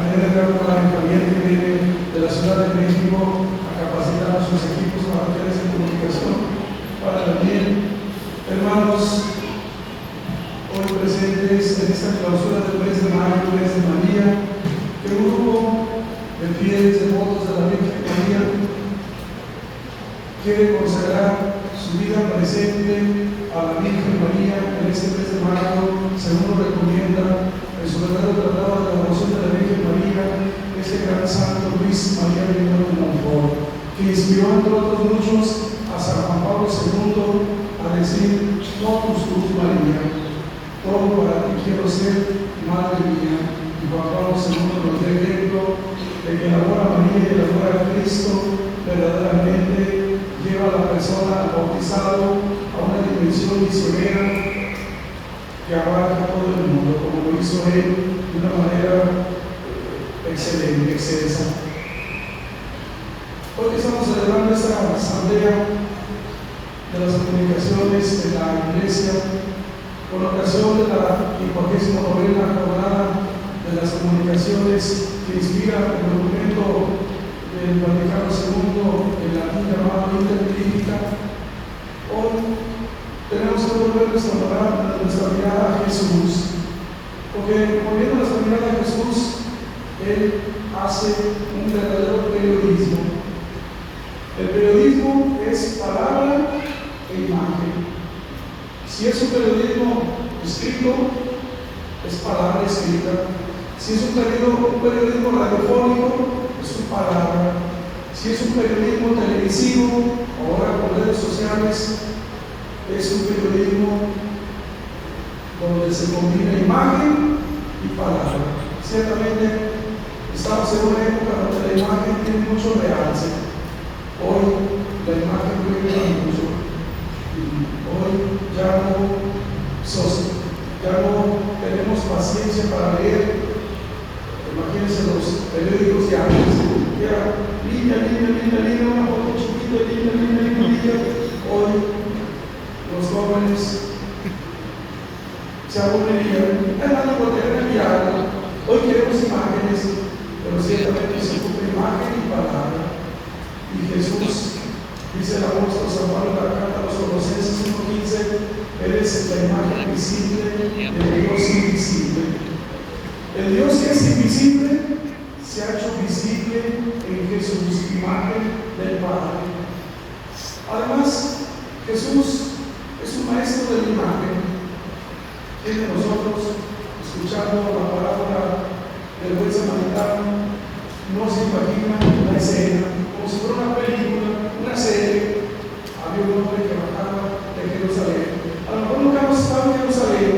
Mañana tenemos a Javier que viene de la Ciudad de México a capacitar a sus equipos parroquiales de comunicación para también, hermanos, hoy presentes en esta clausura del mes de mayo, mes de María, que un grupo de fieles devotos de la Virgen María quiere consagrar su vida presente a la Virgen María en este mes de mayo, según lo recomienda en su verdadero tratado de la devoción de la Virgen María, este gran santo Luis María Viñolo de Montfort, que inspiró entre otros muchos a San Juan Pablo II a decir: totus tuus María, todo para ti quiero ser, Madre mía. Y Juan Pablo II nos da ejemplo de que el amor a María y el amor a Cristo verdaderamente lleva a la persona al bautizado a una dimensión misionera que abarca todo el mundo, como lo hizo él de una manera excelente, excelsa. Hoy estamos celebrando esta asamblea de las comunicaciones de la Iglesia con ocasión de la 59ª jornada de las comunicaciones que inspira el documento del Vaticano II en la llamada Vita Crítica. Hoy tenemos que volver a restaurar nuestra mirada a Jesús, porque volviendo a nuestra mirada a Jesús, Él hace un verdadero periodismo. El periodismo es palabra e imagen. Si es un periodismo escrito, es palabra escrita. Si es un periodismo radiofónico, es su palabra. Si es un periodismo televisivo, ahora con redes sociales, es un periodismo donde se combina imagen y palabra. Ciertamente, estamos en una época donde la imagen tiene mucho realce. Hoy la imagen cuenta mucho. Hoy ya no tenemos paciencia para leer. Imagínense los periódicos de antes. Era línea, una foto chiquita, línea. Hoy los jóvenes se aburrirían. Hermano, porque era enviado. Hoy queremos imágenes, pero ciertamente se ocupa imagen y palabra. Y Jesús, dice el apóstol San Pablo en la carta a los Colosenses 1:15, eres la imagen visible del Dios invisible. El Dios que es invisible se ha hecho visible en Jesús, imagen del Padre. Además, Jesús es un maestro de la imagen. ¿Quién de nosotros, escuchando la parábola del buen samaritano, no se imagina la escena como si fuera una película, una serie? Había un hombre que bajaba de Jerusalén. A lo mejor nunca hemos estado en Jerusalén,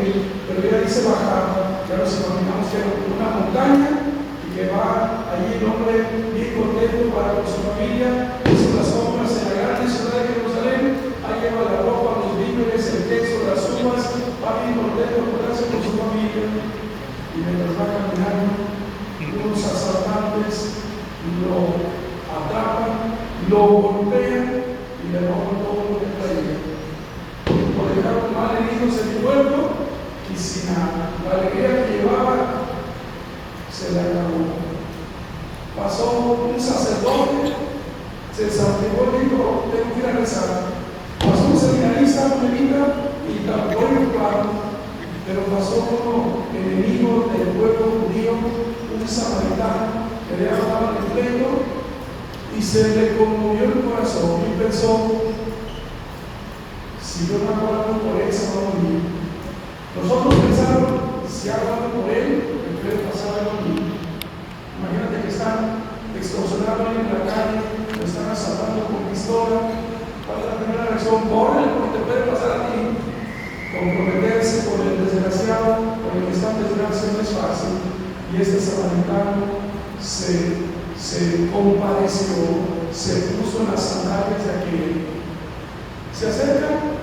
pero ya dice bajaba. Ya nos imaginamos que era una montaña y que va allí el hombre bien contento para con su familia, hizo las compras en la grande ciudad de Jerusalén, ahí lleva la ropa, los víveres, el queso, las uvas, va bien contento por darse con su familia. Y mientras va caminando, unos asaltantes lo atrapan, lo golpean y le roban todo lo que traía. Lo dejaron mal heridos en el pueblo y sin nada. La alegría que llevaba se la acabó. Pasó un sacerdote, se santificó y dijo: tengo que ir a rezar. Pasó un seminarista, un levita, y tampoco claro. Pero pasó como enemigo del pueblo judío, un samaritano que le hablaba en el pleito, y se le conmovió el corazón y pensó: si yo no hago por él, se va a morir. Nosotros pensaron: si hago algo por él, me puede pasar algo a mí. Imagínate que están extorsionando a alguien en la calle, lo están asaltando con pistola. ¿Cuál es la primera reacción? Córrele, porque te puede pasar a ti. Comprometerse con el desgraciado, con el que está en desgracia, no es fácil. Y este samaritano se compadeció, se puso en las sandalias de aquel. Se acerca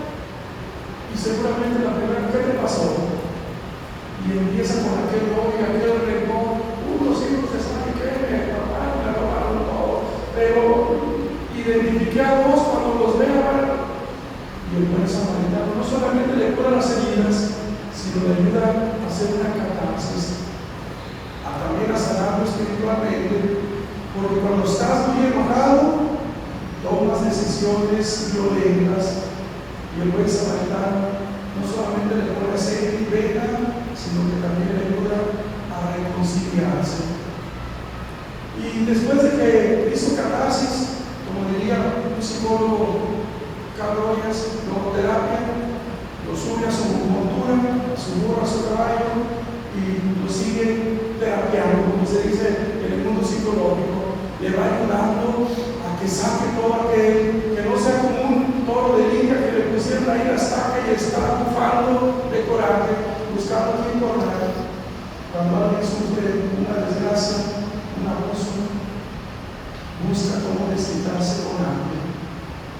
y seguramente la primera: ¿qué te pasó? Y empieza con aquel odio, aquel rencor. Los hijos de San Miguel me robaron todo. Pero identifiqué a dos cuando los vea. Y el buen samaritano no solamente le cura las heridas, sino le ayuda a hacer una catarsis, a también a sanar lo espiritual. espiritualmente, porque cuando estás muy enojado, tomas decisiones violentas, y el buen samaritano no solamente le pone aceite y vela, sino que también le ayuda a reconciliarse. Y después de que hizo catarsis, como diría un psicólogo, Carlos, logoterapia, lo sube a su montura, a su burro, a su caballo, y lo sigue terapiando, como se dice en el mundo psicológico. Le va ayudando a que saque todo aquel, que no sea como un toro de lidia que le pusieron ahí la estaca y está bufando de coraje, buscando a quien correr. Cuando alguien sufre una desgracia, un abuso, busca cómo desquitarse con hambre.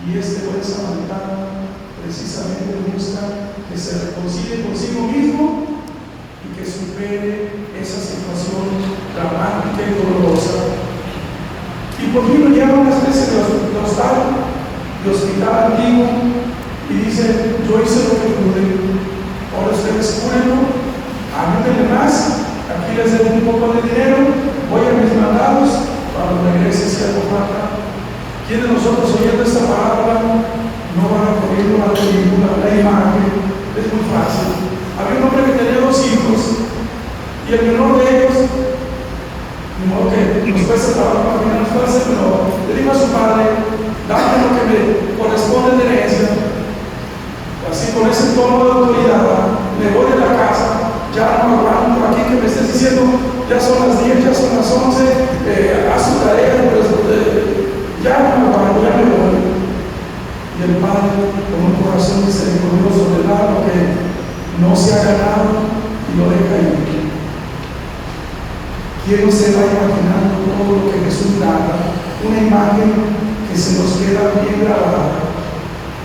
Y este buen samaritano precisamente busca que se reconcilie consigo mismo y que supere esa situación dramática y dolorosa. Y por fin lo lleva a una especie de hostal, de hospital antiguo, y dice: yo hice lo que pude, ahora ustedes cúrenlo, ayúdenle más, aquí les doy un poco de dinero, voy a mis mandados, cuando regrese si algo falta. ¿Quién de nosotros oyendo esta parábola no van a poner una película, una imagen? Es muy fácil. Había un hombre que tenía 2 hijos, y el menor de ellos, de modo que nos cuesta trabajo para no hacer, pero le dijo a su padre: dame lo que me corresponde de herencia. Así, con ese tono de autoridad, me voy de la casa, ya no aguanto aquí que me estés diciendo, ya son las 10, ya son las 11, haz su tarea, ya no aguanto, ya me voy. Y el padre, con un corazón misericordioso, le da lo que no se ha ganado y lo deja ir. ¿Quién no se va imaginando todo lo que Jesús da? Una imagen que se nos queda bien grabada.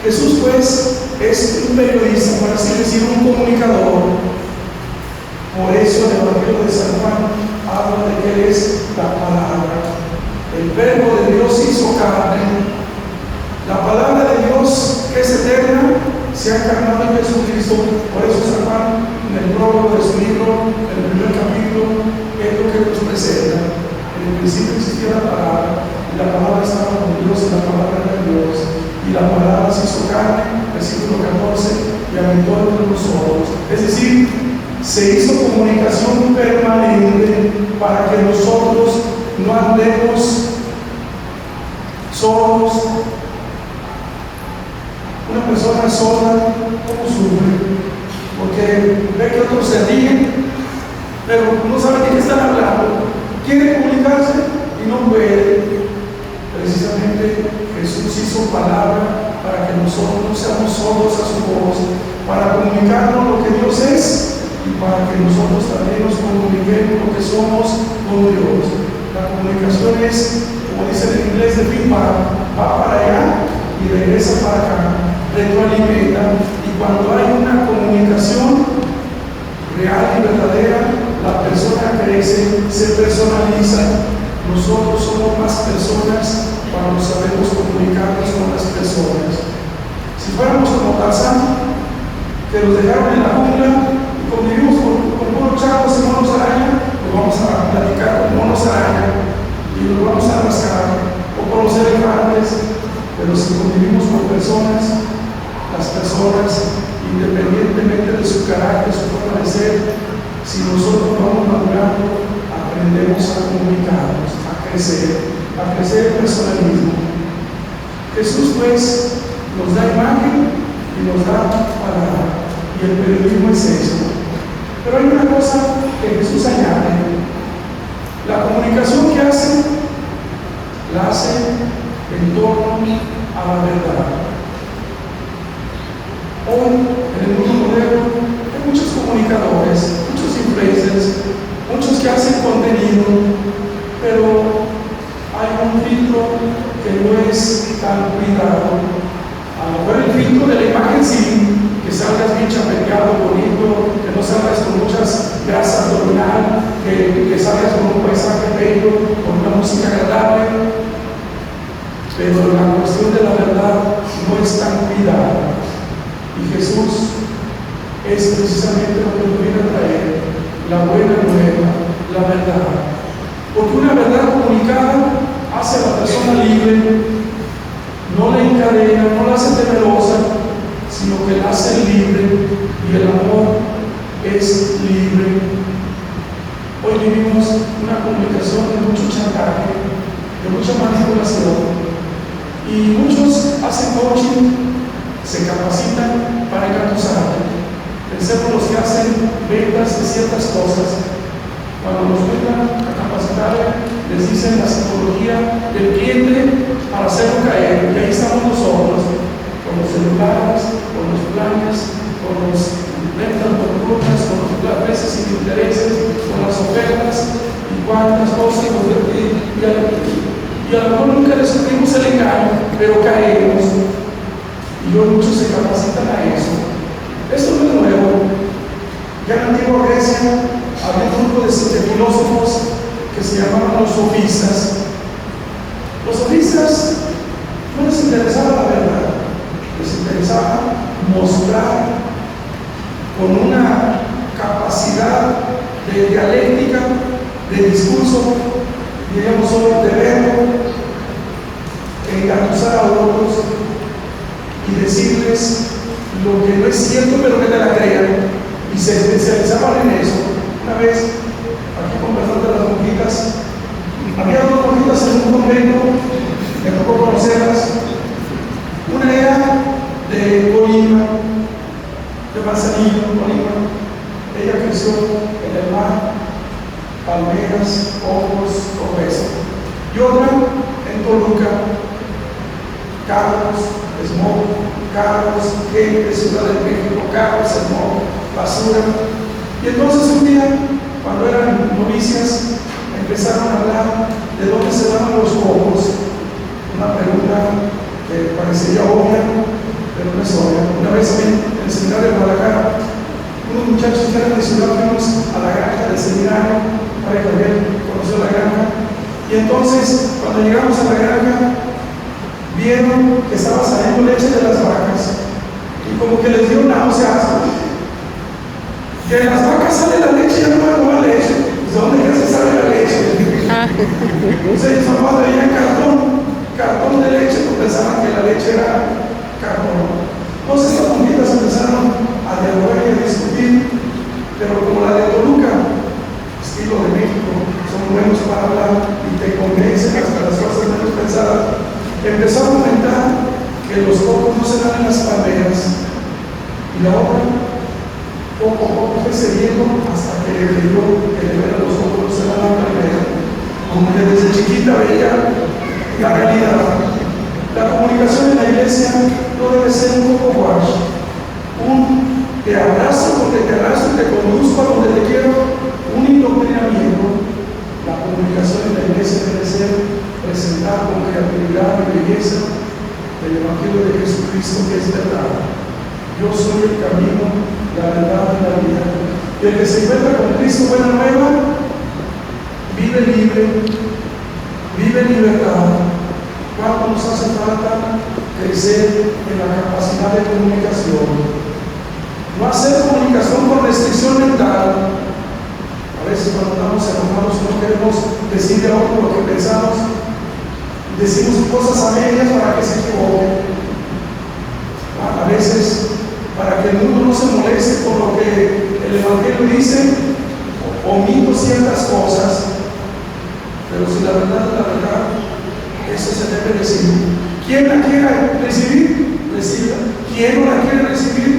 Jesús, pues, es un periodista, por así decirlo, un comunicador. Por eso el Evangelio de San Juan habla de que Él es la palabra. El verbo de Dios se hizo carne. La palabra de Dios, que es eterna, se ha encarnado en Jesucristo. Por eso San Juan, en el prólogo de su libro, en el primer capítulo, es lo que nos presenta. En el principio existía la palabra, y la palabra estaba con Dios, y la palabra era Dios, y la palabra se hizo carne, versículo 14, y habitó entre nosotros. Es decir, se hizo comunicación permanente para que nosotros no andemos solos. Una persona sola, ¿cómo sufre? Porque ve que otros se ríen, pero no sabe de qué están hablando. Quiere comunicarse y no puede. Precisamente Jesús hizo palabra para que nosotros no seamos sordos a su voz, para comunicarnos lo que Dios es y para que nosotros también nos comuniquemos lo que somos con Dios. La comunicación es, como dicen en inglés, de feedback, va para allá y regresa para acá, retroalimenta. Y cuando hay una comunicación real y verdadera, la persona crece, se personaliza. Nosotros somos más personas cuando sabemos comunicarnos con las personas. Si fuéramos como Tarzán, que los dejaron en la jungla y convivimos con monos chavos y monos araña, pues vamos a platicar con monos araña y nos vamos a rascar, o con los elefantes. Pero si convivimos con personas, las personas, independientemente de su carácter, su forma de ser, si nosotros vamos madurando, aprendemos a comunicarnos, a crecer el personalismo. Jesús, pues, nos da imagen y nos da palabra, y el periodismo es eso. Pero hay una cosa que Jesús añade: la comunicación que hace, la hace en torno a la verdad. Hoy, en el mundo moderno, hay muchos comunicadores, muchos influencers, muchos que hacen contenido, pero hay un filtro que no es tan cuidado. A lo mejor el filtro de la imagen sí, que salgas bien chapeteado, bonito, que no salgas con muchas grasas abdominal, que salgas con un paisaje bello, con una música agradable, pero la cuestión de la verdad no es tan cuidada. Y Jesús es precisamente lo que nos viene a traer: la buena nueva, la verdad. Porque una una verdad comunicada hace a la persona libre, no la encadena, no la hace temerosa, sino que la hace libre, y el amor es libre. Hoy vivimos una comunicación de mucho chantaje, de mucha manipulación, y muchos hacen coaching, se capacitan para engatusar. Pensemos los que hacen ventas de ciertas cosas. Cuando los vendan a capacitar, les dicen la psicología del cliente para hacerlo caer. Y ahí estamos nosotros, con los celulares, con los planes, con los ventas nocturnas, con los meses sin intereses, con las ofertas y cuántas cosas. Y a lo mejor nunca descubrimos el engaño, pero caemos. Y hoy muchos se capacitan a eso. Esto no es nuevo. Ya en la antigua Grecia había un grupo de filósofos que se llamaban los sofistas. Los sofistas no les interesaba la verdad, les interesaba mostrar con una capacidad de dialéctica, de discurso, diríamos hoy, de verbo, engatusar a otros y decirles lo que no es cierto, pero que te la crean, y se especializaban en eso. Una vez, aquí conversando de las monjitas, había dos monjitas en un convento, me tocó conocerlas. Una era de Colima, de Manzanillo, Colima. Ella creció en el mar, palmeras, hongos, todo eso. Y otra en Toluca, carros, smog, carros, gente, Ciudad de México, carros, smog, basura. Y entonces un día, cuando eran novicias, empezaron a hablar de dónde se daban los cocos. Una pregunta que parecería obvia, pero no es obvia. Una vez en el seminario de Guadalajara, unos muchachos que eran de ciudad, fuimos a la granja del seminario para que Gabriel conoció la granja. Y entonces, cuando llegamos a la granja, vieron que estaba saliendo leche de las vacas, y como que les dio náuseas. Que de las vacas sale la leche, ya no van a tomar leche. ¿De dónde ya se sale la leche? Entonces ellos nomás veían cartón de leche, porque pensaban que la leche era cartón. Entonces estas monjitas empezaron a dialogar y a discutir, pero como la de Toluca, estilo de México, son buenos para hablar y te convencen hasta las cosas menos pensadas, empezó a comentar que los cocos no se dan en las palmeras, y la otra poco a poco fue cediendo hasta que le creyó que de veras los cocos no se dan en la palmera, como que desde chiquita veía la realidad. La comunicación en la iglesia no debe ser un coco wash, un te abrazo porque te arrastro y te conduzco a donde te quiero, un indoctrinamiento. La comunicación en la iglesia debe ser presentar con creatividad y belleza el Evangelio de Jesucristo, que es verdad. Yo soy el camino, la verdad y la vida. Y el que se encuentra con Cristo, buena nueva, vive libre, vive en libertad. ¿Cuánto nos hace falta crecer en la capacidad de comunicación? No hacer comunicación con restricción mental. A veces cuando estamos enojados no queremos decirle a otro lo que pensamos. Decimos cosas a medias para que se equivoque. A veces, para que el mundo no se moleste con lo que el Evangelio dice, omito ciertas cosas. Pero si la verdad es la verdad, eso se debe decir. ¿Quién la quiere recibir? Reciba. ¿Quién no la quiere recibir?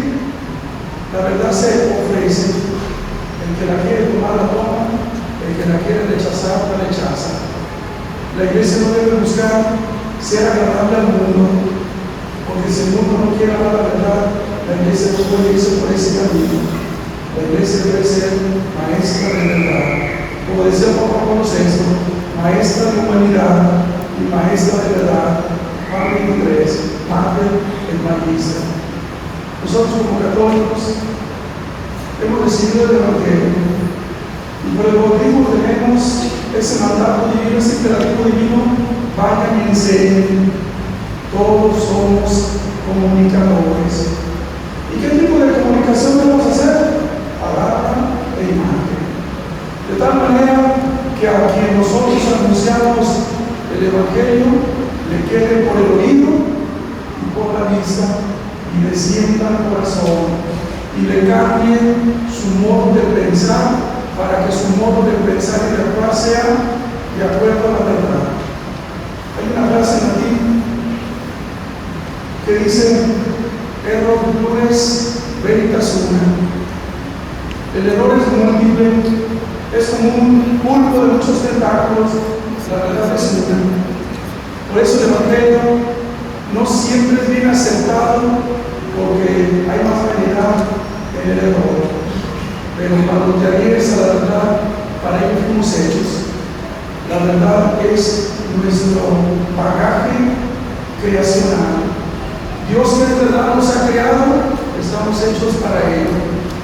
La verdad se ofrece. El que la quiere tomar, la toma. El que la quiere rechazar, la rechaza. La iglesia no debe buscar ser agradable al mundo, porque si el mundo no quiere hablar la verdad, la iglesia no puede irse por ese camino. La iglesia debe ser maestra de verdad. Como decía Papa Pablo VI, maestra de humanidad y maestra de verdad. Juan 23, Madre el Magistra. Nosotros como católicos hemos recibido el Evangelio y por el bautismo tenemos ese mandato divino, ese imperativo divino: vayan y enseñen. Todos somos comunicadores. ¿Y qué tipo de comunicación debemos hacer? Palabra e imagen. De tal manera que a quien nosotros anunciamos el Evangelio le quede por el oído y por la vista, y le sienta el corazón, y le cambie su modo de pensar, para que su modo de pensar y de actuar sea de acuerdo a la verdad. Hay una frase en latín que dice: error plures veritas una. El error es múltiple, es como un pulpo de muchos tentáculos, la verdad es una. Por eso el Evangelio no siempre es bien aceptado, porque hay más variedad en el error. Pero cuando te adhieres a la verdad, para ello fuimos hechos. La verdad es nuestro bagaje creacional. Dios, que es verdad, nos ha creado, estamos hechos para ello.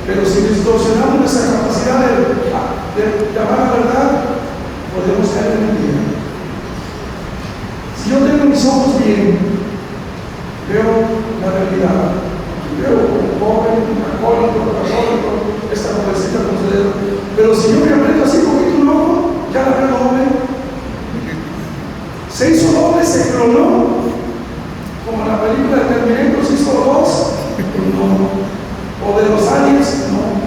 Pero si distorsionamos nuestra capacidad de amar la verdad, podemos caer en el día. Si yo tengo mis ojos bien, veo la realidad, veo un joven, un católico, esta pobrecita con su dedo. Pero si yo me aprieto así poquito un ojo, ya la veo doble. Se hizo doble, se clonó, como en la película de Terminator se hizo dos, no. O de los aliens, no.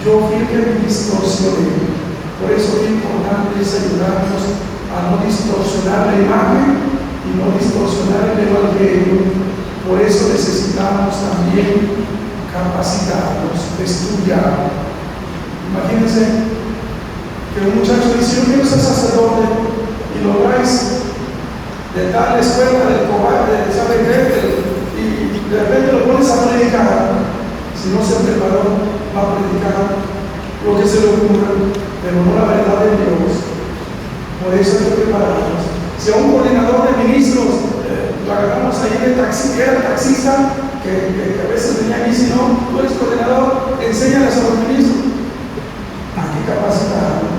Yo fui que me distorsioné. Por eso es importante ayudarnos a no distorsionar la imagen y no distorsionar el Evangelio. Por eso necesitamos también capacitarnos, estudiar. Imagínense que un muchacho dice: yo quiero ser sacerdote, y lo traes de tal escuela, del cobarde, de sabe qué, y de repente lo pones a predicar. Si no se preparó, va a predicar lo que se le ocurra, pero no la verdad de Dios. Por eso hay que prepararnos. Si a un coordinador de ministros lo agarramos ahí de taxista, que a veces venía aquí, si no, tú eres coordinador, enséñales a los ministros. Hay que capacitarlo.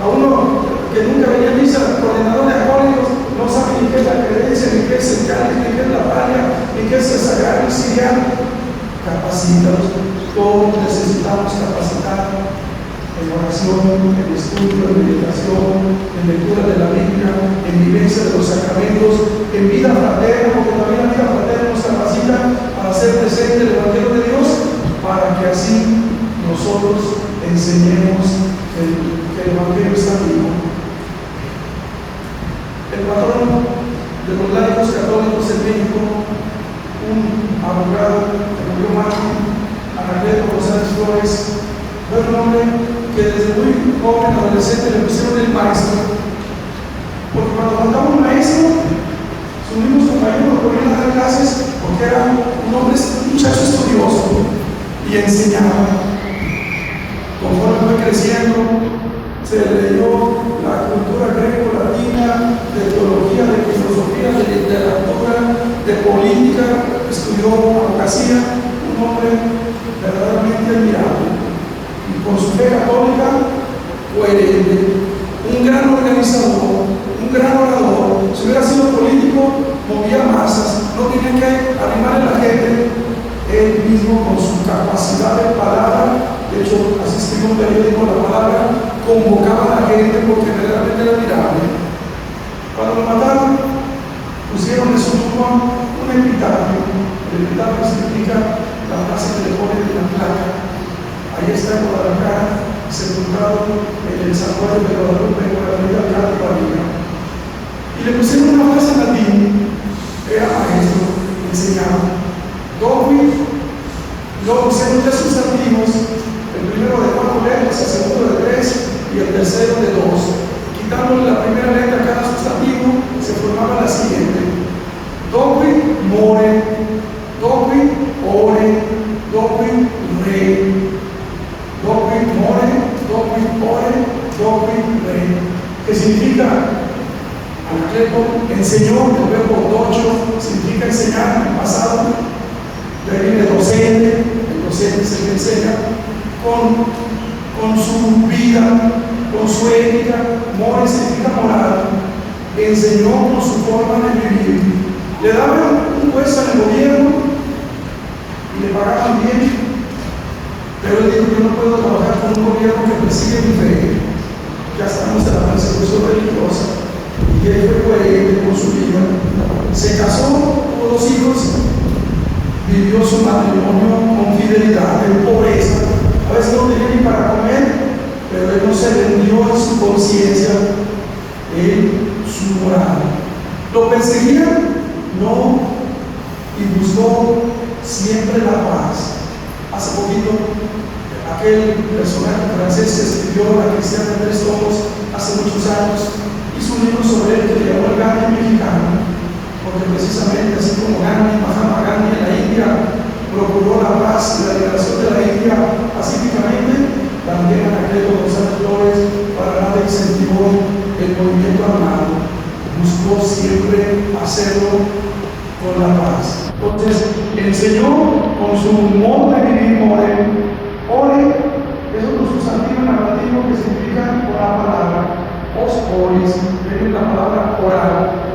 A uno que nunca venía a misa, coordinador de acólitos, no sabe ni qué es la creencia, ni qué es el cáliz, ni qué es la palia, ni qué es el sagrario siriano. Capacítalos. Todos necesitamos capacitar en oración, en estudio, en meditación, en lectura de la Biblia, en vivencia de los sacramentos, en vida fraterna, porque también la vida fraterna nos capacita para hacer presente el Evangelio de Dios, para que así nosotros enseñemos que el Evangelio está vivo. El patrón de los laicos católicos en México, un abogado que murió Martín, Anacleto González Flores, fue un hombre que desde muy joven, adolescente, le pusieron el maestro. Porque cuando faltaba un maestro, sus mismos compañeros lo ponían a dar clases, porque era un hombre, un muchacho estudioso, y enseñaba. Conforme fue creciendo, se leyó la cultura greco-latina, de teología, de filosofía, de literatura, de política, estudió abogacía, un hombre verdaderamente admirable. Y con su fe católica, coherente, un gran organizador, un gran orador. Si hubiera sido político, movía masas, no tenía que animar a la gente. Él mismo, con su capacidad de palabra, de hecho, así escribió un periódico, La Palabra, convocaba a la gente porque verdaderamente era admirable. Cuando lo mataron, pusieron en su tumba un epitafio. El epitafio significa la frase que le ponen en la placa. Ahí está en Guadalajara, sepultado en el santuario de Guadalupe, en la avenida Alcalde Padilla. Y le pusieron una frase en latín. Era maestro, enseñaba. Luego pusieron tres sustantivos: el primero de 4 letras, el segundo de 3 y el tercero de 2. Quitándole la primera letra a cada sustantivo, se formaba la siguiente: doqui more, doqui ore, doqui re. Doqui more, doqui ore, doqui re. ¿Qué significa? Anacleto enseñó. El verbo docho significa enseñar en el pasado. De ahí viene docente. El docente es el que enseña con su vida, con su ética. More significa moral. Enseñó con su forma de vivir. Le daban un puesto en el gobierno y le pagaban bien, pero él dijo: yo no puedo trabajar con un gobierno que persigue mi fe. ya estamos en la persecución religiosa, y él fue coherente con su vida. Se casó, tuvo 2 hijos, vivió su matrimonio con fidelidad, en pobreza. A veces no tenía ni para comer, pero él no se vendió en su conciencia, en su moral. Lo perseguían, no, y buscó siempre la paz. Hace poquito, aquel personaje francés que escribió La Cristiana de 3 tomos hace muchos años, hizo un libro sobre él que le llamó El Gandhi mexicano, porque precisamente así como Gandhi, Mahatma Gandhi en la India procuró la paz y la liberación de la India pacíficamente, también Anacleto González Flores para nada incentivó el movimiento armado, buscó siempre hacerlo con la paz. Entonces enseñó con su modo de vivir, ore, es un sustantivo narrativo que significa con la palabra, os oris, viene la palabra orar.